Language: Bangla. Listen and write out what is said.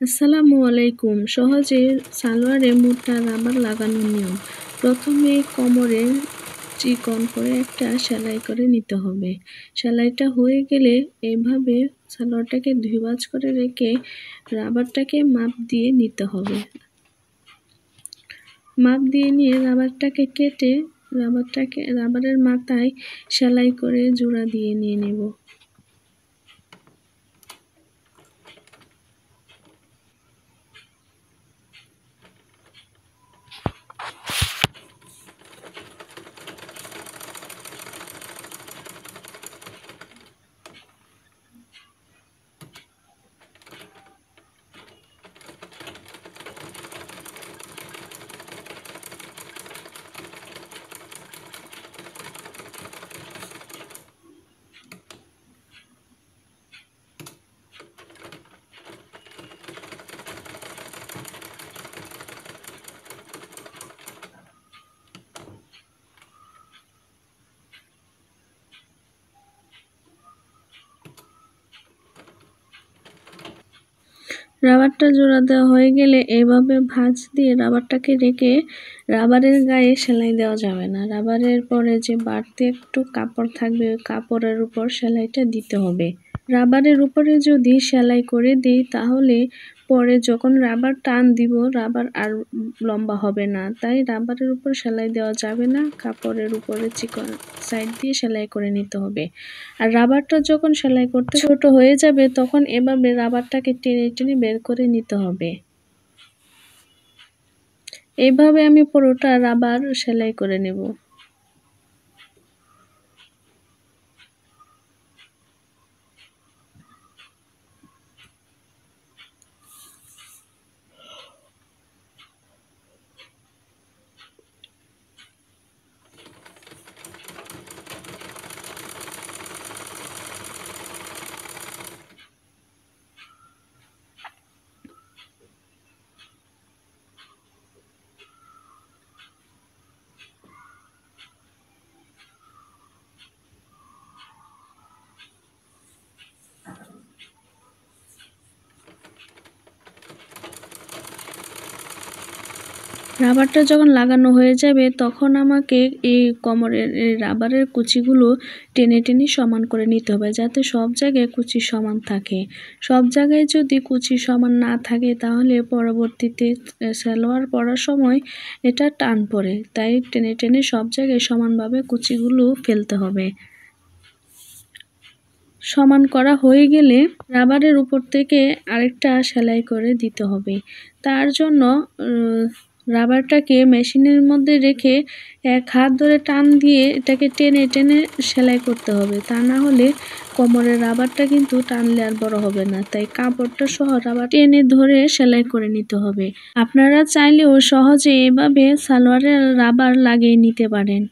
আসসালামু আলাইকুম। সহজে সালোয়ারে মোটা রাবার লাগানোর নিয়ম। প্রথমে কোমরে চিকন করে একটা সেলাই করে নিতে হবে। সেলাইটা হয়ে গেলে এভাবে সালোয়ারটাকে 2 ভাঁজ করে রেখে রাবারটাকে মাপ দিয়ে নিতে হবে। মাপ দিয়ে নিয়ে রাবারটাকে কেটে রাবারের মাথায় সেলাই করে জোড়া দিয়ে নিয়ে নেব। রাবারটা জোড়া দেওয়া হয়ে গেলে এভাবে ভাঁজ দিয়ে রাবারটাকে রেখে রাবারের গায়ে সেলাই দেওয়া যাবে না। রাবারের পরে যে বাড়তি একটু কাপড় থাকবে ওই কাপড়ের উপর সেলাইটা দিতে হবে। রাবারের উপরে যদি সেলাই করে দিই তাহলে পরে যখন রাবার টান দিব রাবার আর লম্বা হবে না, তাই রাবারের উপর সেলাই দেওয়া যাবে না। কাপড়ের উপরে চিকন সাইড দিয়ে সেলাই করে নিতে হবে। আর রাবারটা যখন সেলাই করতে ছোট হয়ে যাবে তখন এভাবে রাবারটাকে টেনে টেনে বের করে নিতে হবে। এইভাবে আমি পুরোটা রাবার সেলাই করে নেব। রাবারটা যখন লাগানো হয়ে যাবে তখন আমাকে এই কোমরের রাবারের কুচিগুলো টেনে টেনে সমান করে নিতে হবে, যাতে সব জায়গায় কুচি সমান থাকে। সব জায়গায় যদি কুচি সমান না থাকে তাহলে পরবর্তীতে সালোয়ার পরার সময় এটা টান পড়ে, তাই টেনে টেনে সব জায়গায় সমানভাবে কুচিগুলো ফেলতে হবে। সমান করা হয়ে গেলে রাবারের উপর থেকে আরেকটা সেলাই করে দিতে হবে। তার জন্য রাবারটাকে মেশিনের মধ্যে রেখে এক হাত ধরে টান দিয়ে এটাকে টেনে টেনে সেলাই করতে হবে, তা না হলে কোমরের রাবারটা কিন্তু টানলে আর বড় হবে না। তাই কাপড়টা সহ রাবার টেনে ধরে সেলাই করে নিতে হবে। আপনারা চাইলেও সহজে এভাবে সালোয়ারের রাবার লাগিয়ে নিতে পারেন।